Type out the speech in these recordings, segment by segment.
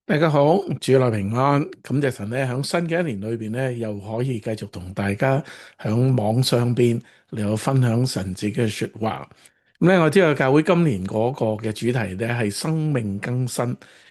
大家好，主內平安，感謝神咧，喺新嘅一年裏邊咧，又可以繼續同大家喺網上邊嚟到分享神自己嘅說話。咁咧，我知道教會今年嗰個嘅主題咧係生命更新，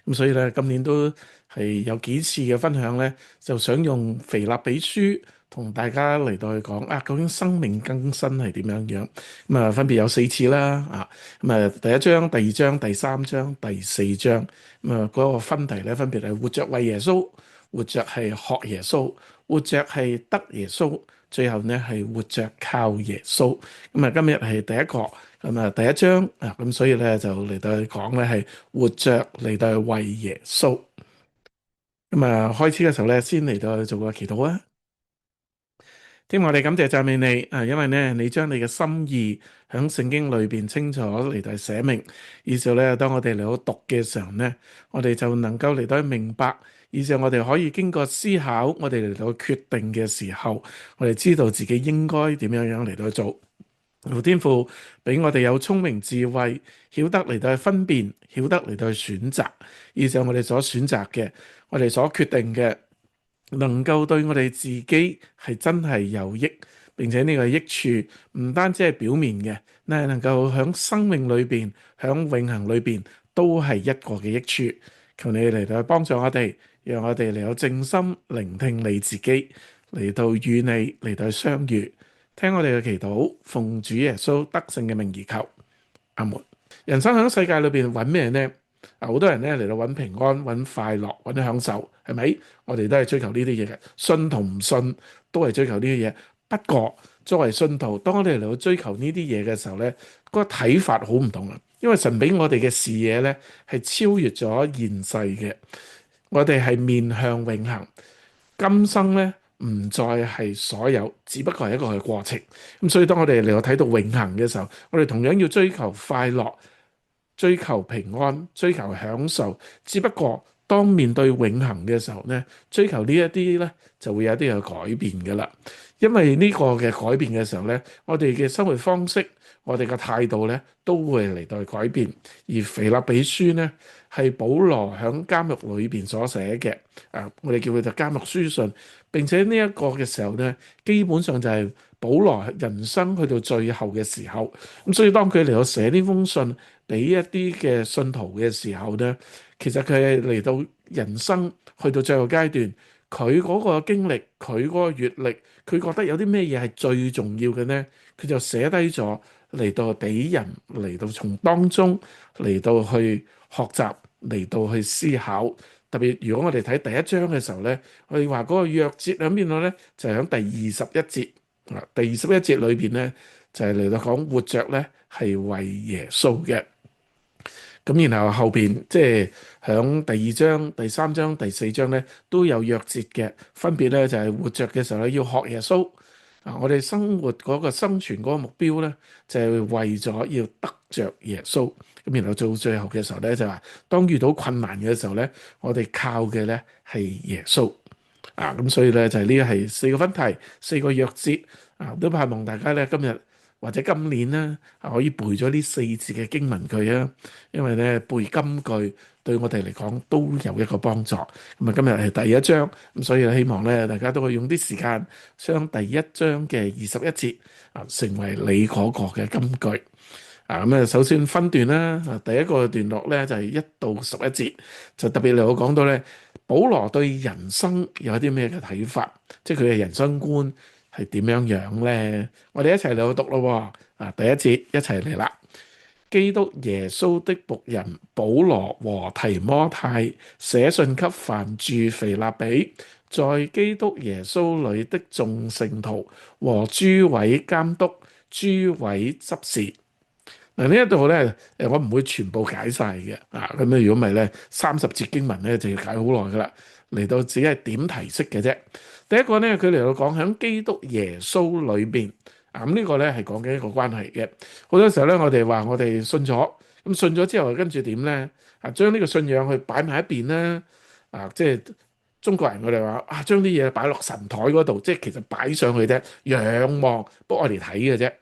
咁所以咧今年都係有幾次嘅分享咧，就想用腓立比書同大家嚟到去講啊，究竟生命更新係點樣樣？咁啊，分別有4次啦，咁啊，第一章、第二章、第三章、第四章。咁啊，嗰個分題咧，分別係活着為耶穌，活着係學耶穌，活着係得耶穌，最後咧係活着靠耶穌。咁啊，今日係第一個，咁啊第一章啊，咁所以咧就嚟到去講咧係活着嚟到去為耶穌。咁啊，開始嘅時候咧，先嚟到去做個祈禱啊。天父，我哋感謝讚美你啊，因為咧你將你嘅心意喺聖經裏邊清楚嚟到寫明，以至咧當我哋嚟到讀嘅時候咧，我哋就能夠嚟到去明白，以至我哋可以經過思考，我哋嚟到決定嘅時候，我哋知道自己應該點樣樣嚟到去做。天父俾我哋有聰明智慧，曉得嚟到去分辨，曉得嚟到去選擇，以至我哋所選擇嘅，我哋所決定嘅，能夠對我哋自己係真係有益，並且呢個益處唔單止係表面嘅，咧能夠喺生命裏邊、喺永恆裏邊都係一個嘅益處。求你嚟到幫助我哋，讓我哋嚟到靜心聆聽你自己，嚟到與你嚟到相遇，聽我哋嘅祈禱，奉主耶穌得勝嘅名而求，阿門。人生喺世界裏邊揾咩呢？好多人咧嚟到揾平安、揾快樂、揾享受，係咪？我哋都係追求呢啲嘢嘅，信同唔信都係追求呢啲嘢。不過作為信徒，當我哋嚟到追求呢啲嘢嘅時候咧，嗰個睇法好唔同啊。因為神俾我哋嘅視野咧係超越咗現世嘅，我哋係面向永恆。今生咧唔再係所有，只不過係一個嘅過程。咁所以當我哋嚟到睇到永恆嘅時候，我哋同樣要追求快樂。追求平安，追求享受，只不過當面對永恆嘅時候咧，追求呢一啲咧就會有啲嘅改變㗎喇。因為呢個嘅改變嘅時候咧，我哋嘅生活方式，我哋嘅態度咧都會嚟到改變。而腓立比書咧係保羅喺監獄裏邊所寫嘅，我哋叫佢做監獄書信。並且呢一個嘅時候咧，基本上就係保羅人生去到最後嘅時候。咁所以當佢嚟到寫呢封信俾一啲嘅信徒嘅時候咧，其實佢係嚟到人生去到最後階段，佢嗰個經歷，佢嗰個閲歷，佢覺得有啲咩嘢係最重要嘅呢？佢就寫低咗嚟到俾人嚟到從當中嚟到去學習，嚟到去思考。特別如果我哋睇第一章嘅時候咧，我哋話嗰個弱節喺邊度咧？就係喺第21節啊。第21節裏邊咧就係嚟到講活着咧係為耶穌嘅。咁然後後邊即係響第二章、第三章、第四章咧都有約節嘅分別咧，就係活着嘅時候咧要學耶穌啊！我哋生活嗰個生存嗰個目標咧，就係為咗要得着耶穌。咁然後到最後嘅時候咧，就話當遇到困難嘅時候咧，我哋靠嘅咧係耶穌啊！咁所以咧就係呢個係4個分題、4個約節啊！都盼望大家咧今日或者今年咧可以背咗呢4字嘅經文句啊！因為咧背金句對我哋嚟講都有一個幫助。咁啊，今日係第一章，咁所以希望咧大家都可以用啲時間將第一章嘅21節啊成為你嗰個嘅金句啊。咁啊，首先分段啦。啊，第一個段落咧就係1到11節，就特別嚟我講到咧，保羅對人生有啲咩嘅睇法，即係佢嘅人生觀係點樣樣咧？我哋一齊嚟讀咯。啊，第一節一齊嚟啦。基督耶穌的僕人保羅和提摩太寫信給凡住腓立比，在基督耶穌裏的眾聖徒和諸位監督、諸位執事。嗱，呢一度咧，我唔會全部解晒嘅啊。咁咧，如果唔係咧，30節經文咧就要解好耐噶啦。嚟到只係點題式嘅啫。第一個咧，佢嚟到講喺基督耶穌裏邊。咁呢個咧係講緊一個關係嘅。好多時候咧，我哋話我哋信咗，咁信咗之後跟住點咧？將呢個信仰去擺埋一邊咧。即係中國人我哋話將啲嘢擺落神台嗰度，即係其實擺上去啫，仰望，不過我哋睇嘅啫。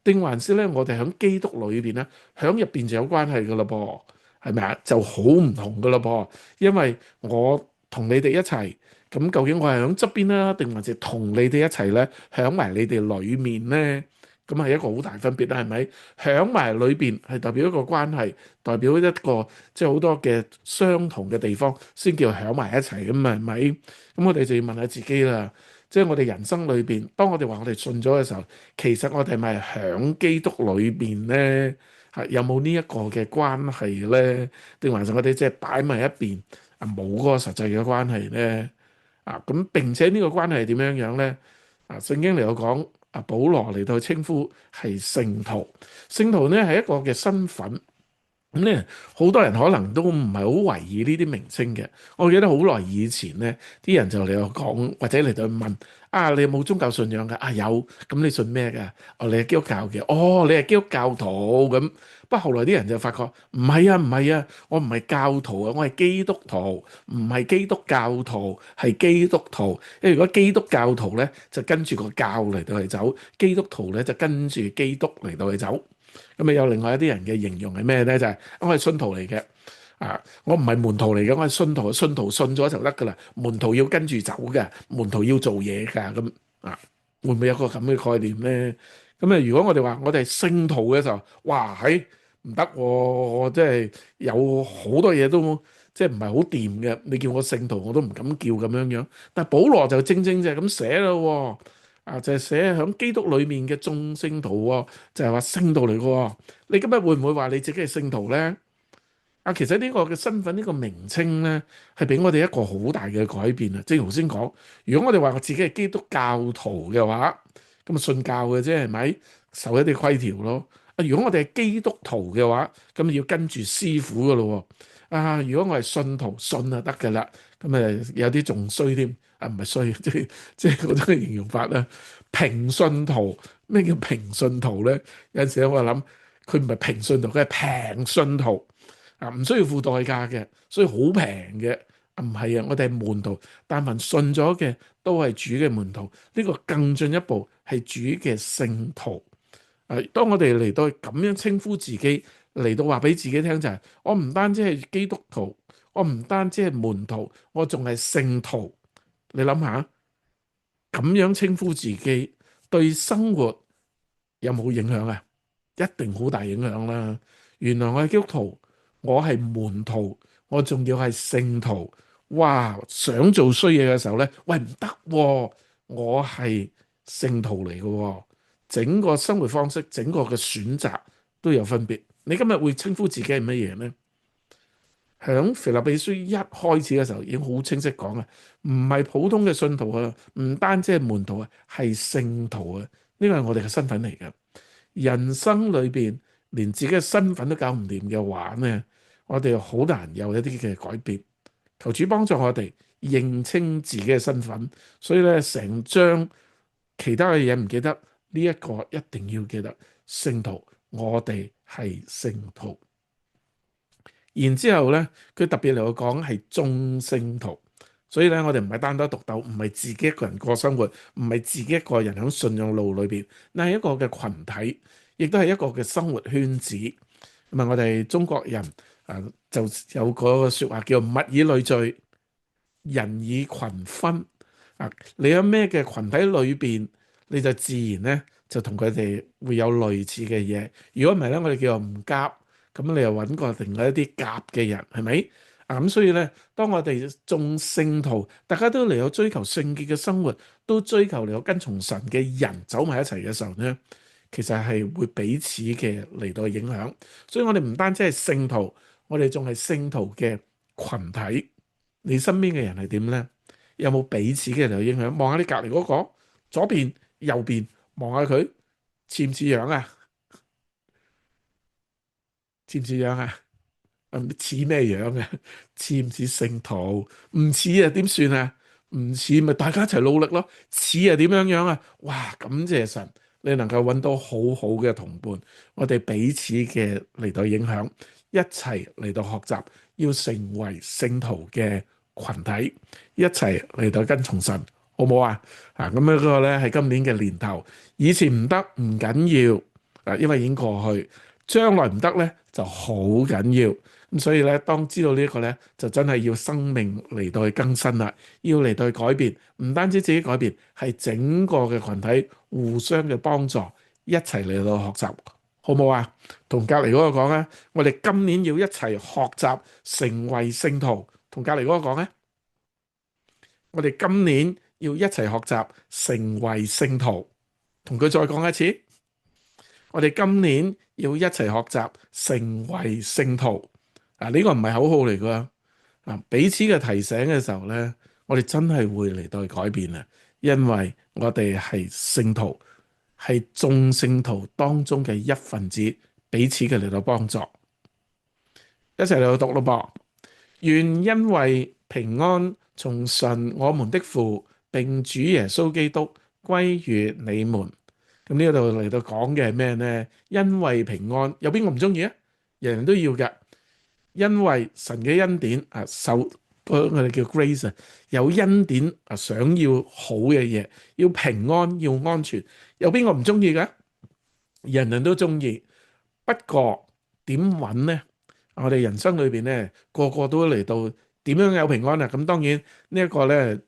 定還是咧，我哋喺基督裏邊咧，喺入邊就有關係噶啦噃。係咪啊？就好唔同噶咯噃，因為我同你哋一齊，咁究竟我係響側邊啦，定還是同你哋一齊咧，響埋你哋裏面咧？咁係一個好大分別啦，係咪？響埋裏邊係代表一個關係，代表一個即係好多嘅相同嘅地方，先叫響埋一齊咁啊？係咪？咁我哋就要問下自己啦，即係我哋人生裏邊，當我哋話我哋信咗嘅時候，其實我哋係咪響基督裏邊咧？係有冇呢一個嘅關係咧？定還是我哋即係擺埋一邊啊？冇嗰個實際嘅關係咧？啊，咁並且呢個關係係點樣樣咧？啊，聖經嚟到講，啊，保羅嚟到稱呼係聖徒，聖徒咧係一個嘅身份。咁咧，好多人可能都唔係好懷疑呢啲名稱嘅。我記得好耐以前咧，啲人就嚟度講，或者嚟到問：啊，你有冇宗教信仰㗎？啊，有。咁你信咩㗎？哦，你係基督教嘅。哦，你係基督教徒咁。不過後來啲人就發覺唔係啊，唔係啊，我唔係教徒啊，我係基督徒，唔係基督教徒，係基督徒。因為如果基督教徒咧，就跟住個教嚟到去走；基督徒咧就跟住基督嚟到去走。咁啊，有另外一啲人嘅形容係咩咧？就係我係信徒嚟嘅，啊，我唔係門徒嚟嘅，我係信徒，信徒信咗就得噶啦，門徒要跟住走嘅，門徒要做嘢噶，咁啊，會唔會有個咁嘅概念咧？咁啊，如果我哋話我哋係聖徒嘅時候，哇，係唔得喎，我即係有好多嘢都即係唔係好掂嘅，你叫我聖徒我都唔敢叫咁樣樣。但係保羅就正正就係咁寫咯。啊，就係寫喺基督裏面嘅眾聖徒喎，就係話聖徒嚟嘅喎。你今日會唔會話你自己係聖徒咧？啊，其實呢個嘅身份呢個名稱咧，係俾我哋一個好大嘅改變啊！正如頭先講，如果我哋話我自己係基督教徒嘅話，咁啊信教嘅啫，係咪受一啲規條咯？啊，如果我哋係基督徒嘅話，咁要跟住師傅嘅咯喎。啊，如果我係信徒，信就得嘅啦。咁有啲仲衰添，啊唔係衰，即係嗰種嘅形容法啦。平信徒，咩叫平信徒咧？有陣時我諗佢唔係平信徒，佢係平信徒。啊，唔需要付代價嘅，所以好平嘅。啊，唔係啊，我哋係門徒，但凡信咗嘅都係主嘅門徒。呢個更進一步係主嘅聖徒。誒，當我哋嚟到咁樣稱呼自己，嚟到話俾自己聽就係，我唔單止係基督徒，我唔單止係門徒，我仲係聖徒。你諗下，咁樣稱呼自己對生活有冇影響啊？一定好大影響啦。原來我係基督徒，我係門徒，我仲要係聖徒。哇！想做衰嘢嘅時候咧，喂，唔得喎，我係聖徒嚟嘅喎。整個生活方式，整個嘅選擇都有分別。你今日會稱呼自己係乜嘢咧？響腓立比書一開始嘅時候已經好清晰講啊，唔係普通嘅信徒啊，唔單止係門徒啊，係聖徒啊。呢個係我哋嘅身份嚟嘅。人生裏邊連自己嘅身份都搞唔掂嘅話咧，我哋好難有一啲嘅改變。求主幫助我哋認清自己嘅身份。所以咧，成章其他嘅嘢唔記得，呢一個一定要記得。聖徒，我哋係聖徒。然之後咧，佢特別嚟講係眾聖徒，所以咧我哋唔係單打獨鬥，唔係自己一個人過生活，唔係自己一個人喺信仰路裏邊，但係一個嘅群體，亦都係一個嘅生活圈子。咁啊，我哋中國人啊就有個説話叫物以類聚，人以群分。啊，你喺咩嘅群體裏邊，你就自然咧就同佢哋會有類似嘅嘢。如果唔係咧，我哋叫做唔夾。咁你又揾過另外一啲夾嘅人，係咪？啊，咁所以咧，當我哋眾聖徒，大家都嚟到追求聖潔嘅生活，都追求嚟到跟從神嘅人走埋一齊嘅時候咧，其實係會彼此嘅嚟到影響。所以我哋唔單止係聖徒，我哋仲係聖徒嘅群體。你身邊嘅人係點咧？有冇彼此嘅嚟到影響？望下你隔離嗰個，左邊右邊，望下佢似唔似樣啊？似唔似樣啊？似咩樣啊？似唔似聖徒？唔似啊，點算啊？唔似咪大家一齊努力咯。似啊，點樣樣啊？哇！感謝神，你能夠揾到好好嘅同伴，我哋彼此嘅嚟到影響，一齊嚟到學習，要成為聖徒嘅群體，一齊嚟到跟從神，好唔好啊？啊，咁樣個咧係今年嘅年頭，以前唔得唔緊要，啊，因為已經過去。將來唔得咧就好緊要，咁所以咧，當知道呢一個咧，就真係要生命嚟到去更新啦，要嚟到去改變，唔單止自己改變，係整個嘅群體互相嘅幫助，一齊嚟到學習，好冇啊？同隔離嗰個講咧，我哋今年要一齊學習成為聖徒。同隔離嗰個講咧，我哋今年要一齊學習成為聖徒。同佢再講一次，我哋今年要一齊學習成為聖徒。啊，呢個唔係口號嚟噶。啊，彼此嘅提醒嘅時候咧，我哋真係會嚟到去改變啊，因為我哋係聖徒，係眾聖徒當中嘅一份子，彼此嘅嚟到幫助，一齊嚟到讀咯噃。願因為平安從神我們的父並主耶穌基督歸於你們。咁呢度嚟到講嘅係咩呢？因為平安，有邊個唔中意啊？人人都要嘅。因為神嘅恩典啊，我哋叫 grace 啊，有恩典啊，想要好嘅嘢，要平安，要安全，有邊個唔中意嘅？人人都中意。不過點揾呢？我哋人生裏邊咧，個個都嚟到點樣有平安啊？咁當然呢一個咧，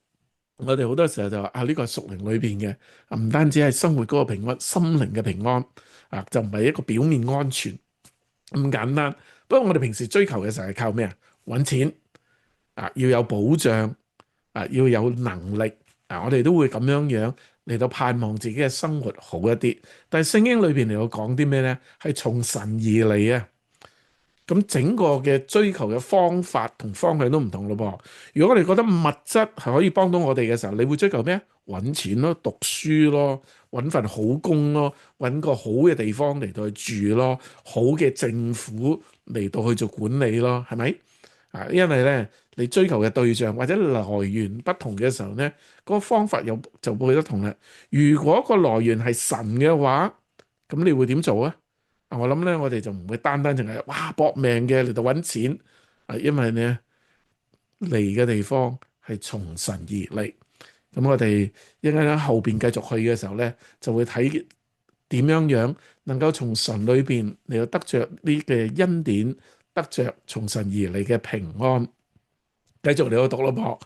我哋好多時候就話啊，呢個係屬靈裏邊嘅啊，唔單止係生活嗰個平安，心靈嘅平安啊，就唔係一個表面安全咁簡單。不過我哋平時追求嘅時候係靠咩啊？揾錢啊，要有保障啊，要有能力啊，我哋都會咁樣嚟到盼望自己嘅生活好一啲。但係聖經裏邊嚟到講啲咩咧？係從神而嚟啊！咁整個嘅追求嘅方法同方向都唔同咯噃。如果我哋覺得物質係可以幫到我哋嘅時候，你會追求咩？揾錢咯，讀書咯，揾份好工咯，揾個好嘅地方嚟到去住咯，好嘅政府嚟到去做管理咯，係咪？啊，因為咧，你追求嘅對象或者來源不同嘅時候咧，嗰個方法就會不同啦。如果個來源係神嘅話，咁你會點做啊？我諗咧，我哋就唔會單單淨係哇搏命嘅嚟到揾錢啊，因為咧嚟嘅地方係從神而嚟。咁我哋一陣間喺後邊繼續去嘅時候咧，就會睇點樣能夠從神裏邊嚟到得着呢嘅恩典，得着從神而嚟嘅平安。繼續嚟到讀咯噃。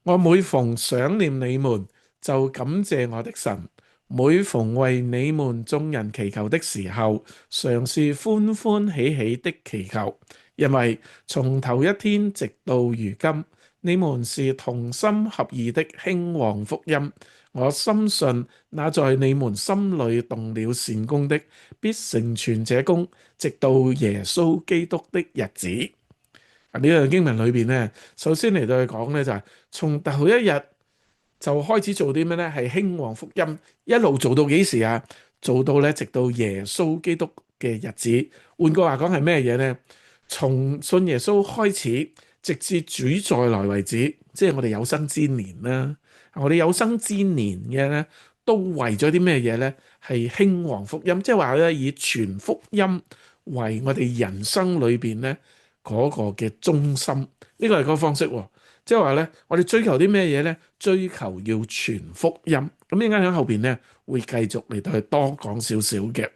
我每逢想念你們，就感謝我的神。每逢為你們眾人祈求的時候，常是歡歡喜喜的祈求，因為從頭一天直到如今，你們是同心合意的興旺福音。我深信那在你們心裏動了善工的，必成全這工，直到耶穌基督的日子。呢個經文裏邊咧，首先嚟到去講咧就係從頭一日就開始做啲咩咧？係興旺福音，一路做到幾時啊？做到咧，直到耶穌基督嘅日子。換句話講係咩嘢咧？從信耶穌開始，直至主再來為止，即係我哋有生之年啦。我哋有生之年嘅咧，都為咗啲咩嘢咧？係興旺福音，即係話咧以傳福音為我哋人生裏邊咧嗰個嘅中心。呢個係個方式喎。即係話咧，我哋追求啲咩嘢咧？追求要傳福音。咁應該喺後邊咧會繼續嚟到去多講少少嘅。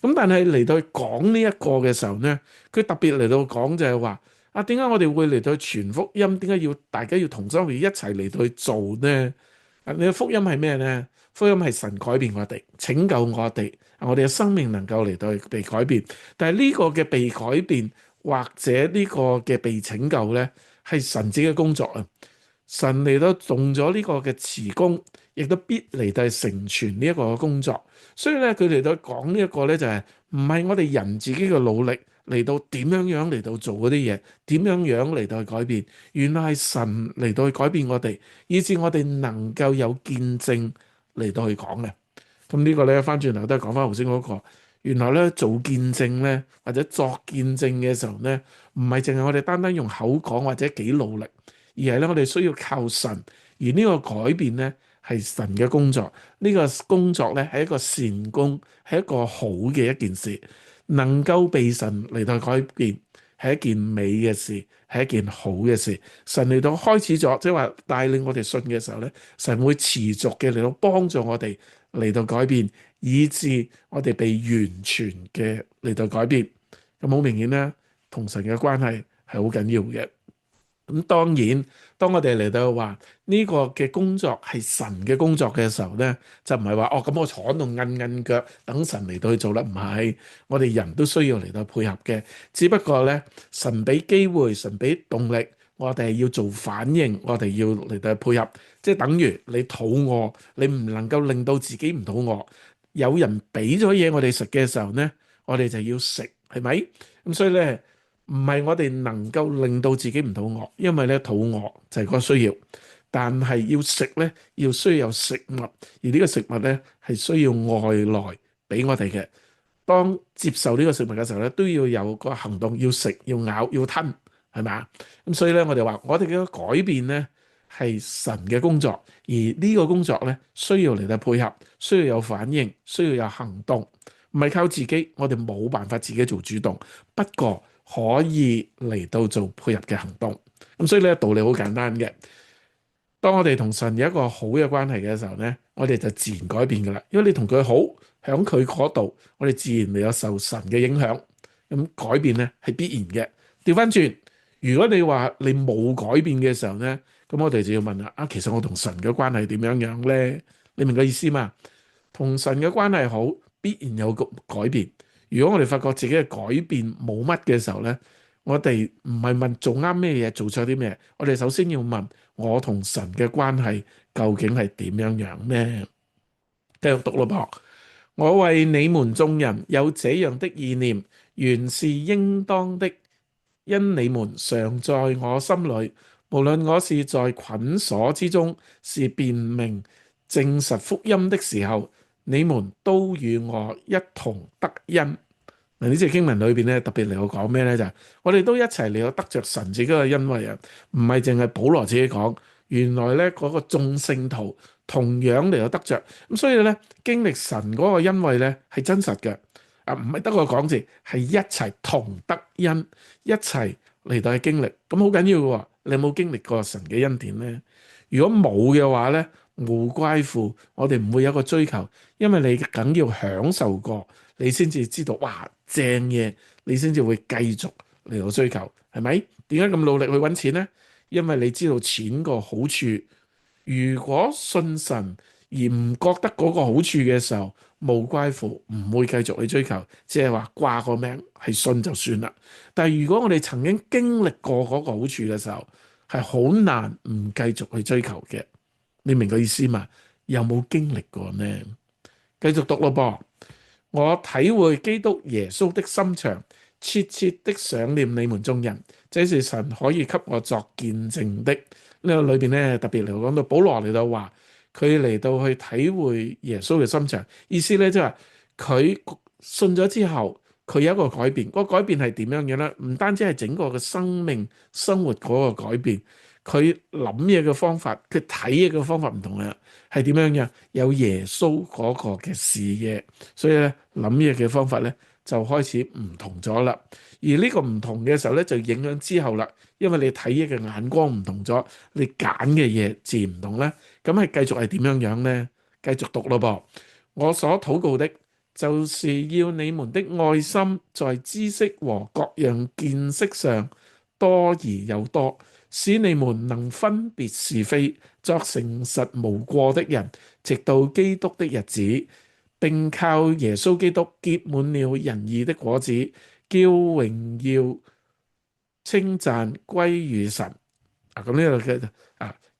咁但係嚟到去講呢一個嘅時候咧，佢特別嚟到講就係話啊，點解我哋會嚟到去傳福音？點解要大家要同心合意一齊嚟到去做呢？啊，你嘅福音係咩咧？福音係神改變我哋，拯救我哋，我哋嘅生命能夠嚟到去被改變。但係呢個嘅被改變或者呢個嘅被拯救咧，係神自己嘅工作啊！神嚟到動咗呢個嘅慈工，亦都必嚟到成全呢一個嘅工作。所以咧，佢嚟到講呢一個咧，就係唔係我哋人自己嘅努力嚟到點樣嚟到做嗰啲嘢，點樣嚟到去改變。原來係神嚟到去改變我哋，以致我哋能夠有見證嚟到去講嘅。咁呢個咧，翻轉頭都係講翻頭先嗰個。原來咧，做見證咧，或者作見證嘅時候咧，唔係淨係我哋單單用口講或者幾努力，而係咧我哋需要靠神。而呢個改變咧係神嘅工作，呢個工作咧係一個善工，係一個好嘅一件事，能夠被神嚟到改變係一件美嘅事，係一件好嘅事。神嚟到開始咗，即係話帶領我哋信嘅時候咧，神會持續嘅嚟到幫助我哋嚟到改變，以致我哋被完全嘅嚟到改變。咁好明顯咧，同神嘅關係係好緊要嘅。咁當然，當我哋嚟到話呢個嘅工作係神嘅工作嘅時候呢，就唔係話哦咁我坐喺度摁腳等神嚟到去做啦，唔係，我哋人都需要嚟到配合嘅。只不過呢，神俾機會，神俾動力，我哋要做反應，我哋要嚟到去配合，即係等於你肚餓，你唔能夠令到自己唔肚餓。有人俾咗嘢我哋食嘅時候呢，我哋就要食，係咪？咁所以呢。唔係我哋能夠令到自己唔肚餓，因為咧肚餓就係個需要，但係要食咧，要需要有食物，而呢個食物咧係需要外來俾我哋嘅。當接受呢個食物嘅時候咧，都要有個行動，要食、要咬、要吞，係咪啊？咁所以咧，我哋話我哋嘅改變咧係神嘅工作，而呢個工作咧需要嚟到配合，需要有反應，需要有行動，唔係靠自己，我哋冇辦法自己做主動。不過可以嚟到做配合嘅行動，咁所以呢道理好簡單嘅。當我哋同神有一個好嘅關係嘅時候呢，我哋就自然改變噶啦。因為你同佢好，響佢嗰度，我哋自然會有受神嘅影響，咁改變呢係必然嘅。調翻轉，如果你話你冇改變嘅時候呢，咁我哋就要問啦，其實我同神嘅關係點樣樣呢？你明個意思嘛？同神嘅關係好，必然有個改變。如果我哋發覺自己嘅改變冇乜嘅時候呢，我哋唔係問做啱咩嘢，做錯啲咩，我哋首先要問我同神嘅關係究竟係點樣樣呢？繼續讀咯噃，我為你們眾人有這樣的意念，原是應當的，因你們常在我心裏，無論我是在捆鎖之中，是辨明證實福音的時候，你們都與我一同得恩。嗱，呢節經文裏邊咧，特別嚟到講咩咧？就係我哋都一齊嚟到得着神自己嘅恩惠啊！唔係淨係保羅自己講，原來咧嗰個眾聖徒同樣嚟到得着。咁所以咧，經歷神嗰個恩惠咧係真實嘅啊，唔係得個講字，係一齊同得恩，一齊嚟到去經歷。咁好緊要嘅喎，你有冇經歷過神嘅恩典咧？如果冇嘅話咧，無怪乎我哋唔會有一個追求，因為你梗要享受過，你先至知道哇正嘢，你先至會繼續嚟到追求，係咪？點解咁努力去揾錢呢？因為你知道錢個好處。如果信神而唔覺得嗰個好處嘅時候，無怪乎唔會繼續去追求，即係話掛個名係信就算啦。但係如果我哋曾經經歷過嗰個好處嘅時候，係好難唔繼續去追求嘅。你明個意思嘛？有冇經歷過呢？繼續讀咯噃。我體會基督耶穌的心腸，切切的想念你們眾人，這是神可以給我作見證的。呢個裏邊咧，特別嚟講到保羅嚟到話，佢嚟到去體會耶穌嘅心腸，意思咧即係佢信咗之後，佢有一個改變。個改變係點樣樣咧？唔單止係整個嘅生命生活嗰個改變。佢諗嘢嘅方法，佢睇嘢嘅方法唔同啦，係點樣嘅？有耶穌嗰個嘅視野，所以咧諗嘢嘅方法咧就開始唔同咗啦。而呢個唔同嘅時候咧，就影響之後啦，因為你睇嘢嘅眼光唔同咗，你揀嘅嘢自然唔同咧。咁係繼續係點樣樣咧？繼續讀咯噃。我所禱告的，就是要你們的愛心在知識和各樣見識上多而又多，使你們能分別是非，作誠實無過的人，直到基督的日子，並靠耶穌基督結滿了仁義的果子，叫榮耀稱讚歸於神。咁呢個嘅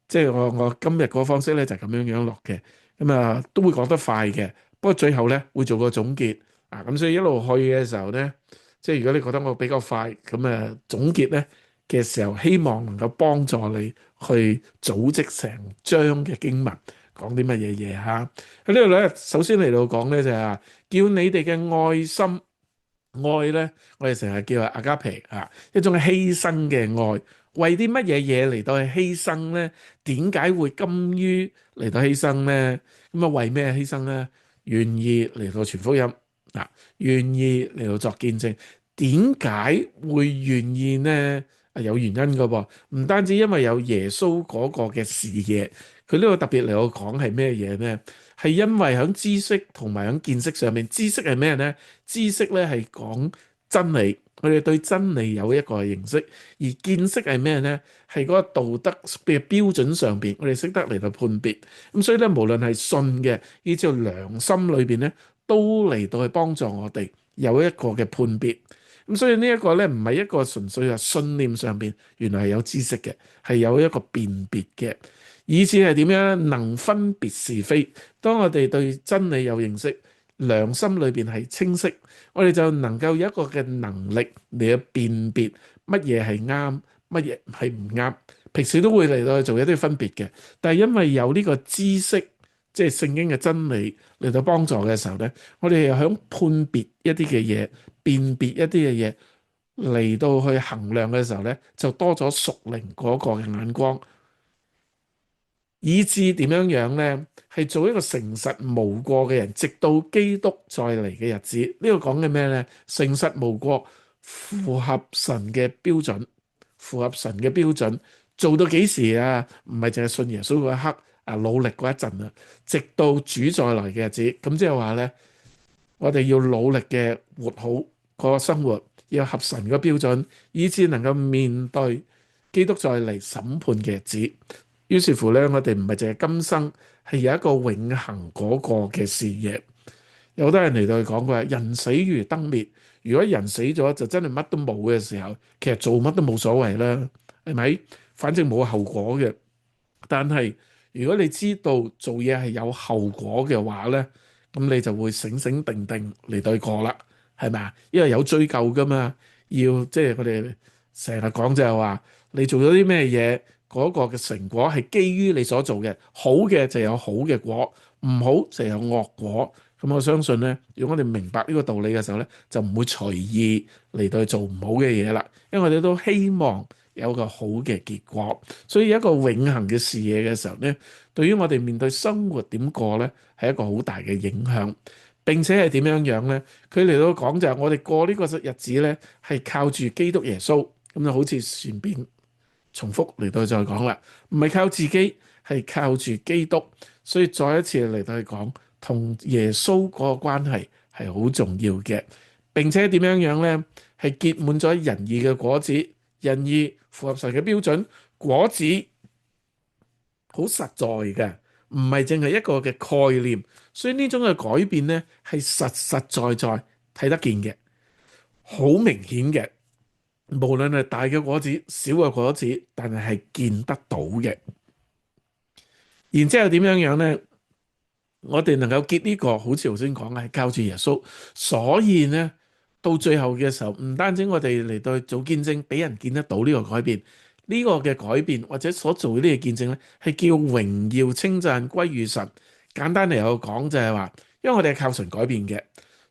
即係我今日嗰個方式咧就咁樣樣落嘅，咁都會講得快嘅，不過最後咧會做個總結咁所以一路去嘅時候咧，即係如果你覺得我比較快，咁總結咧嘅時候，希望能夠幫助你去組織成章嘅經文，講啲乜嘢嘢嚇。喺呢度咧，首先嚟到講咧就係叫你哋嘅愛心，愛咧我哋成日叫阿加皮一種犧牲嘅愛。為啲乜嘢嘢嚟到去犧牲咧？點解會甘於嚟到犧牲咧？咁為咩犧牲咧？願意嚟到傳福音願意嚟到作見證。點解會願意呢？有原因㗎噃，唔單止因為有耶穌嗰個嘅視野，佢呢個特別嚟到講係咩嘢呢？係因為喺知識同埋喺見識上面，知識係咩呢？知識咧係講真理，我哋對真理有一個認識，而見識係咩呢？係嗰個道德嘅標準上邊，我哋識得嚟到判別。咁所以咧，無論係信嘅，以至良心裏邊咧，都嚟到去幫助我哋有一個嘅判別。咁所以呢一個咧，唔係一個純粹係信念上邊，原來係有知識嘅，係有一個辨別嘅，以至係點樣咧？能分別是非。當我哋對真理有認識，良心裏邊係清晰，我哋就能夠有一個嘅能力嚟去辨別乜嘢係啱，乜嘢係唔啱。平時都會嚟到去做一啲分別嘅，但係因為有呢個知識，即係聖經嘅真理嚟到幫助嘅時候咧，我哋又響判別一啲嘅嘢，辨別一啲嘅嘢嚟到去衡量嘅時候咧，就多咗屬靈嗰個嘅眼光。以致點樣樣呢？係做一個誠實無過嘅人，直到基督再嚟嘅日子。呢個講嘅咩呢？誠實無過，符合神嘅標準，符合神嘅標準，做到幾時啊？唔係淨係信耶穌嗰一刻啊，努力嗰一陣啊，直到主再來嘅日子。咁即係話呢，我哋要努力嘅活好個生活，要合神嘅標準，以致能夠面對基督再嚟審判嘅日子。於是乎咧，我哋唔係淨係今生，係有一個永恆嗰個嘅視野。有好多人嚟到去講佢話：人死如燈滅。如果人死咗就真係乜都冇嘅時候，其實做乜都冇所謂啦，係咪？反正冇後果嘅。但係如果你知道做嘢係有後果嘅話咧，咁你就會醒醒定定嚟對過啦，係咪啊？因為有追究噶嘛，要即係我哋成日講就係話，你做咗啲咩嘢？嗰個嘅成果係基於你所做嘅，好嘅就有好嘅果，唔好就有惡果。咁我相信呢，如果我哋明白呢個道理嘅時候呢，就唔會隨意嚟到去做唔好嘅嘢啦。因為我哋都希望有個好嘅結果，所以一個永恆嘅視野嘅時候呢，對於我哋面對生活點過呢，係一個好大嘅影響。並且係點樣樣呢？佢嚟到講就係我哋過呢個日子呢，係靠住基督耶穌，咁就好似前邊重複嚟到再講啦，唔係靠自己，係靠住基督，所以再一次嚟到去講，同耶穌嗰個關係係好重要嘅，並且點樣樣呢？係結滿咗仁義嘅果子，仁義符合神嘅標準，果子好實在嘅，唔係淨係一個嘅概念，所以呢種嘅改變呢，係實實在在睇得見嘅，好明顯嘅。無論係大嘅果子、小嘅果子，但係係見得到嘅。然之後點樣樣呢？我哋能夠結呢個，好似頭先講嘅，係靠住耶穌。所以呢，到最後嘅時候，唔單止我哋嚟到做見證，俾人見得到呢個改變，呢個嘅改變或者所做嘅呢個見證呢，係叫榮耀稱讚歸於神。簡單嚟講就係話，因為我哋係靠神改變嘅。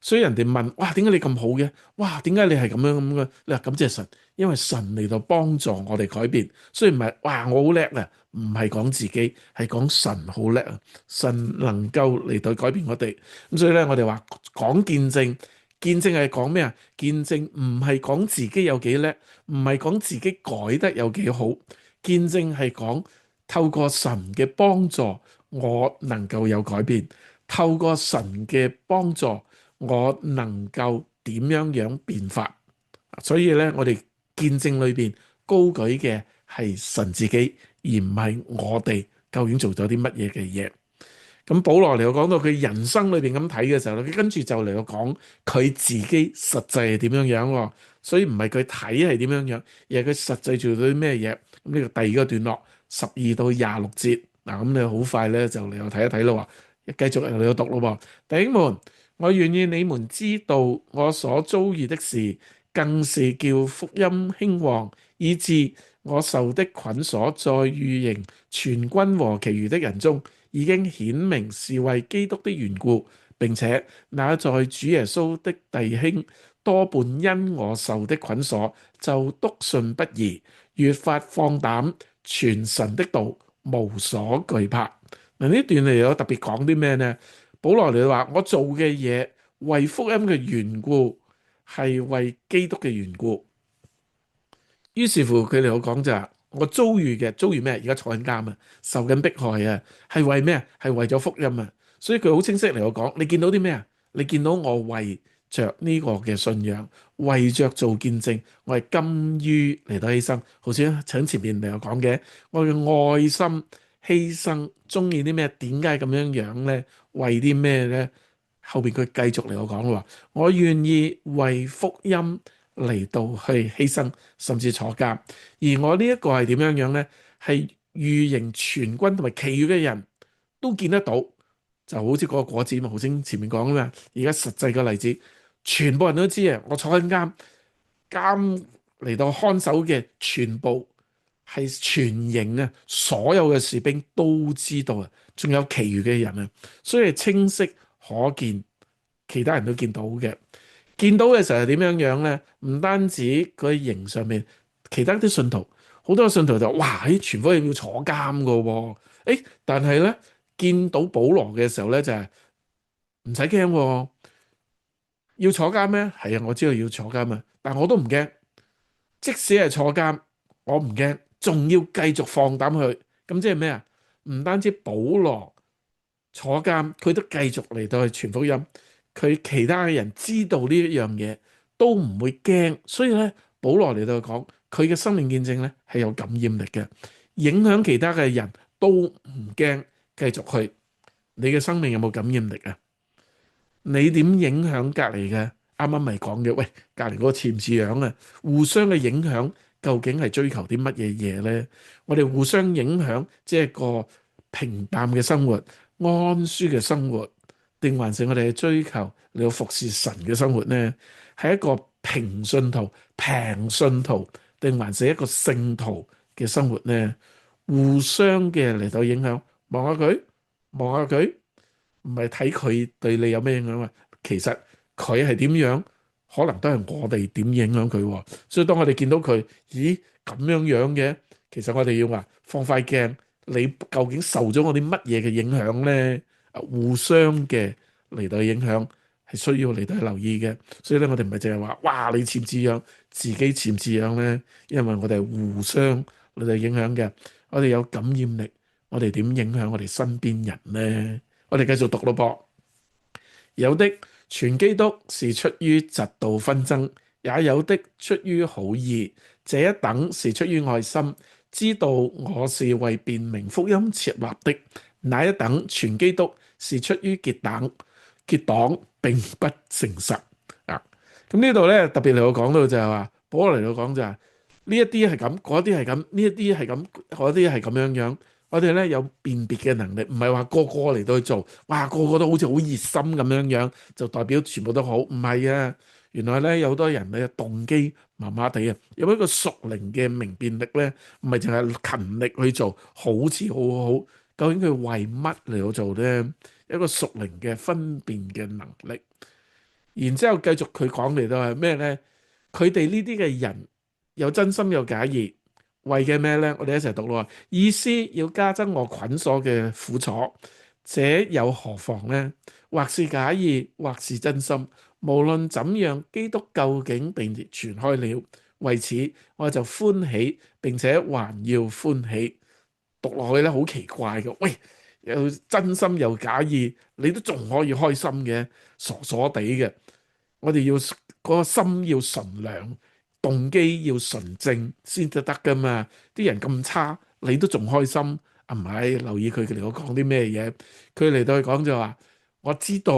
所以人哋問：哇，點解你咁好嘅？哇，點解你係咁樣咁嘅？你話感謝神，因為神嚟到幫助我哋改變。所以唔係哇，我好叻啊，唔係講自己，係講神好叻啊。神能夠嚟到改變我哋。咁所以咧，我哋話講見證，見證係講咩啊？見證唔係講自己有幾叻，唔係講自己改得有幾好。見證係講透過神嘅幫助，我能夠有改變。透過神嘅幫助，我能夠點樣樣變化。所以咧，我哋見證裏邊高舉嘅係神自己，而唔係我哋究竟做咗啲乜嘢嘅嘢。咁保羅嚟到講到佢人生裏邊咁睇嘅時候咧，佢跟住就嚟到講佢自己實際係點樣樣。所以唔係佢睇係點樣樣，而係佢實際做到啲咩嘢。咁呢個第二個段落12到26節嗱，咁你好快咧就嚟到睇一睇咯。繼續嚟到讀咯。弟兄們，我願意你們知道我所遭遇的事，更是叫福音興旺，以致我受的捆鎖在御營全軍和其餘的人中，已經顯明是為基督的緣故，並且那在主耶穌的弟兄多半因我受的捆鎖，就篤信不疑，越發放膽傳神的道，無所懼怕。嗱，呢段嚟有特別講啲咩呢？保羅嚟話：我做嘅嘢為福音嘅緣故，係為基督嘅緣故。於是乎佢哋有講就係：我遭遇咩？而家坐緊監啊，受緊迫害啊，係為咩？係為咗福音啊！所以佢好清晰嚟講：你見到啲咩啊？你見到我為着呢個嘅信仰，為着做見證，我係甘於嚟到犧牲。好似喺前面你又講嘅，我嘅愛心犧牲，中意啲咩？點解咁樣樣呢？為啲咩呢？後邊佢繼續嚟我講話，我願意為福音嚟到去犧牲，甚至坐監。而我呢一個係點樣樣呢？係御營全軍同埋其餘嘅人都見得到，就好似嗰個果子嘛，頭先前面講啦。而家實際嘅例子，全部人都知啊！我坐緊監，監嚟到看守嘅全部係全營啊，所有嘅士兵都知道啊，仲有其餘嘅人啊，所以清晰可見，其他人都見到嘅。見到嘅時候係點樣樣咧？唔單止佢喺營上面，其他啲信徒，好多信徒就哇！喺全福音要坐監噶喎，但係咧見到保羅嘅時候咧就係唔使驚，要坐監咩？係啊，我知道要坐監啊，但我都唔驚。即使係坐監，我唔驚，仲要繼續放膽去。咁即係咩啊？唔單止保羅坐監，佢都繼續嚟到去傳福音。佢其他嘅人知道呢一樣嘢，都唔會驚。所以咧，保羅嚟到講，佢嘅生命見證咧係有感染力嘅，影響其他嘅人都唔驚，繼續去。你嘅生命有冇感染力啊？你點影響隔離嘅？啱啱咪講嘅，喂，隔離嗰個似唔似樣啊？互相嘅影響究竟係追求啲乜嘢嘢呢？我哋互相影響，即係個平淡嘅生活、安舒嘅生活，定還是我哋去追求你要服侍神嘅生活呢？係一個平信徒、平信徒，定還是一個聖徒嘅生活呢？互相嘅嚟到影響，望下佢，望下佢。唔係睇佢對你有咩影響啊，其實佢係點樣，可能都係我哋點影響佢喎。所以當我哋見到佢，咦咁樣樣嘅，其實我哋要話放塊鏡，你究竟受咗我啲乜嘢嘅影響咧？互相嘅嚟到影響係需要嚟到留意嘅。所以咧，我哋唔係淨係話，哇你似唔似樣，自己似唔似樣咧？因為我哋係互相嚟到影響嘅，我哋有感染力，我哋點影響我哋身邊人咧？我哋繼續讀咯噃，有的傳基督是出於嫉妒紛爭，也有的出於好意。這一等是出於愛心，知道我是為辨明福音設立的；那一等傳基督是出於結黨，並不誠實啊。咁呢度咧特別嚟我講到就係話，保羅嚟到講就係呢一啲係咁，嗰啲係咁，呢一啲係咁，嗰啲係咁樣樣。我哋咧有辨別嘅能力，唔係話個個嚟到去做，哇個個都好似好熱心咁樣樣，就代表全部都好，唔係啊！原來咧有好多人咧動機麻麻地啊，有一個屬靈嘅明辨力咧，唔係淨係勤力去做，好似好好好，究竟佢為乜嚟到做咧？一個屬靈嘅分辨嘅能力。然之後繼續佢講嚟到係咩咧？佢哋呢啲嘅人有真心有假意。為嘅咩呢？我哋一齊讀咯。意思要加增我捆鎖嘅苦楚，這有何妨呢？或是假意，或是真心，無論怎樣，基督究竟被傳開了。為此，我就歡喜，並且還要歡喜。讀落去咧，好奇怪嘅。喂，有真心又假意，你都仲可以開心嘅，傻傻地嘅。我哋要嗰個心要純良。動機要純正先至得噶嘛？啲人咁差，你都仲開心啊？唔係，留意佢嚟我講啲咩嘢？佢嚟到去講就話，我知道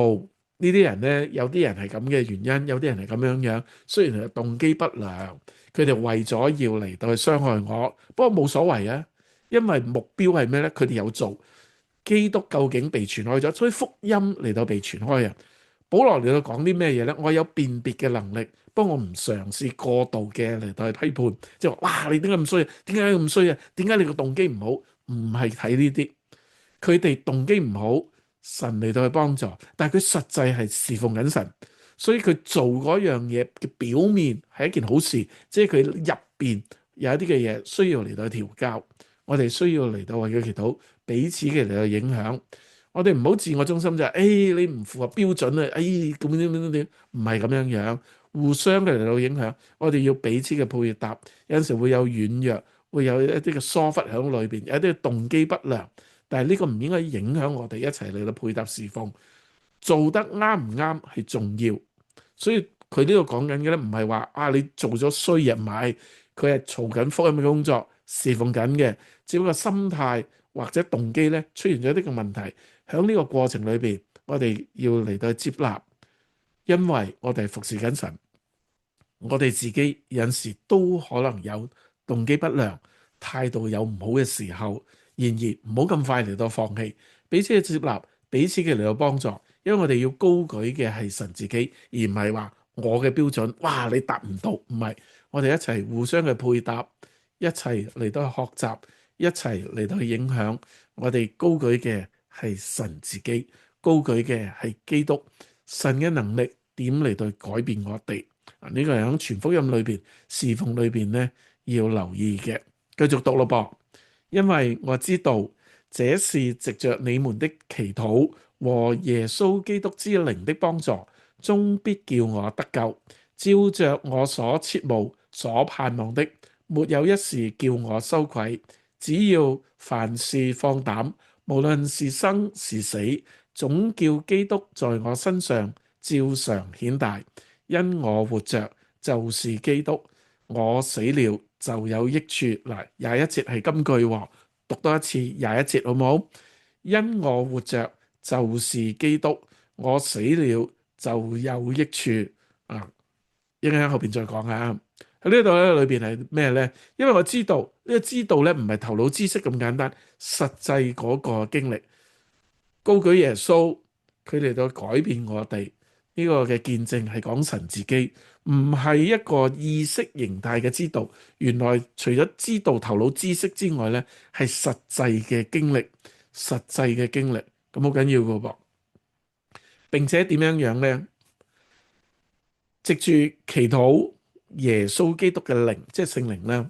呢啲人呢，有啲人係咁嘅原因，有啲人係咁樣樣。雖然係動機不良，佢哋為咗要嚟到去傷害我，不過冇所謂啊，因為目標係咩呢？佢哋有做，基督究竟被傳開咗，所以福音嚟到被傳開啊。保羅嚟到講啲咩嘢呢？我有辨別嘅能力，不過我唔嘗試過度嘅嚟到去批判，即係話哇，你點解咁衰啊？點解咁衰啊？點解你個動機唔好？唔係睇呢啲，佢哋動機唔好，神嚟到去幫助，但係佢實際係侍奉緊神，所以佢做嗰樣嘢嘅表面係一件好事，即係佢入邊有一啲嘅嘢需要嚟到去調教，我哋需要嚟到為佢祈禱，彼此嘅嚟到影響。我哋唔好自我中心就係，你唔符合標準啊，咁點，唔係咁樣樣，互相嘅嚟到影響，我哋要彼此嘅配搭，有陣時會有軟弱，會有一啲嘅疏忽喺裏邊，有一啲嘅動機不良，但係呢個唔應該影響我哋一齊嚟到配搭侍奉，做得啱唔啱係重要，所以佢呢度講緊嘅咧，唔係話啊你做咗衰人，唔係，佢係做緊福音嘅工作，侍奉緊嘅，只不過心態或者動機咧出現咗呢個問題。喺呢個過程裏邊，我哋要嚟到接納，因為我哋係服侍緊神。我哋自己有陣時都可能有動機不良、態度有唔好嘅時候，然而唔好咁快嚟到放棄，彼此嘅接納，彼此嘅嚟到幫助，因為我哋要高舉嘅係神自己，而唔係話我嘅標準。哇，你達唔到，唔係，我哋一齊互相嘅配搭，一齊嚟到去學習，一齊嚟到去影響。我哋高舉嘅係神自己，高舉嘅係基督，神嘅能力點嚟到改變我哋。呢個係喺全福音裏邊侍奉裏邊咧要留意嘅。繼續讀咯噃，因為我知道這是藉着你們的祈禱和耶穌基督之靈的幫助，終必叫我得救，照着我所切慕所盼望的，沒有一事叫我羞愧。只要凡事放膽，無論是生是死，總叫基督在我身上照常顯大。因我活着就是基督，我死了就有益處。嗱，廿一節係金句喎，讀多一次廿一節好唔好？因我活着就是基督，我死了就有益處。啊，一陣間後邊再講啊。喺呢度咧，裏邊係咩咧？因為我知道呢個知道咧，唔係頭腦知識咁簡單，實際嗰個經歷，高舉耶穌，佢嚟到改變我哋。呢個嘅見證係講神自己，唔係一個意識形態嘅知道。原來除咗知道頭腦知識之外咧，係實際嘅經歷，實際嘅經歷，咁好緊要㗎噃。並且點樣樣咧？藉住祈禱耶穌基督嘅靈，即係聖靈咧。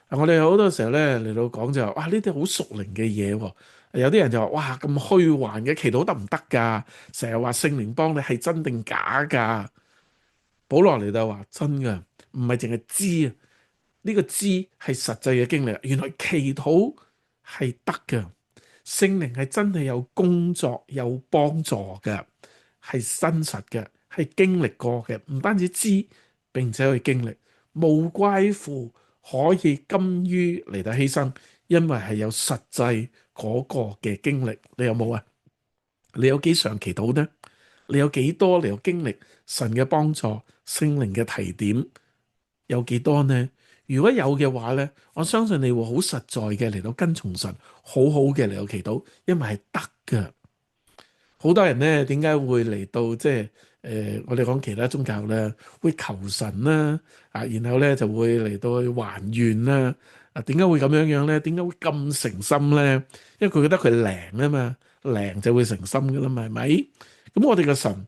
我哋好多時候咧嚟到講就話，哇！呢啲好屬靈嘅嘢喎。有啲人就話，哇！咁虛幻嘅祈禱得唔得㗎？成日話聖靈幫你係真定假㗎？保羅嚟到話真㗎，唔係淨係知啊。呢個知係實際嘅經歷。原來祈禱係得嘅，聖靈係真係有工作有幫助嘅，係真實嘅，係經歷過嘅。唔單止知並且去經歷，無怪乎可以甘於嚟到犧牲，因為係有實際嗰個嘅經歷。你有冇啊？你有幾常祈禱呢？你有幾多嚟到經歷神嘅幫助、聖靈嘅提點？有幾多呢？如果有嘅話呢，我相信你會好實在嘅嚟到跟從神，好好嘅嚟到祈禱，因為係得㗎。好多人咧，點解會嚟到即係我哋講其他宗教咧，會求神啦，啊，然後咧就會嚟到去還願啦，啊，點解會咁樣樣咧？點解會咁誠心咧？因為佢覺得佢靈啊嘛，靈就會誠心噶啦嘛，係咪？咁我哋嘅神